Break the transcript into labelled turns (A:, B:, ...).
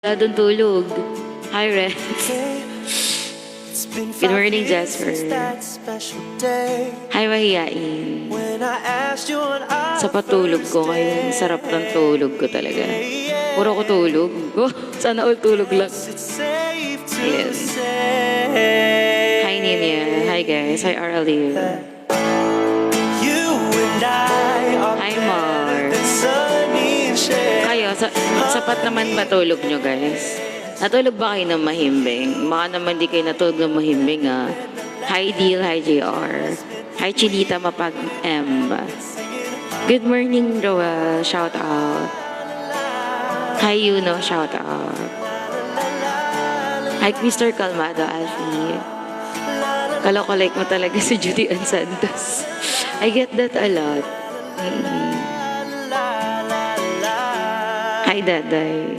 A: Wala doon tulog. Hi, Red. Good morning, Jasper. Hi, mahiyain. Sa patulog ko ngayon, sarap ng tulog ko talaga. Puro ko tulog. Oh, sana all tulog lang. Yes. Hi, Ninia. Hi, guys. Hi, RLU. Hi, Mar. Kayo, sapat naman ba tulog nyo, guys? Natulog ba kayo ng mahimbing? Baka naman di kayo natulog ng mahimbing, ah. Hi, Deal. Hi, JR. Hi, Chinita Mapag-M. Good morning, Roel. Shout out. Hi, Yuno. Shout out. Hi, Mr. Calmado, Alfie. Kalokolike mo talaga si Judy Ann Santos. I get that a lot. Hi, Daday.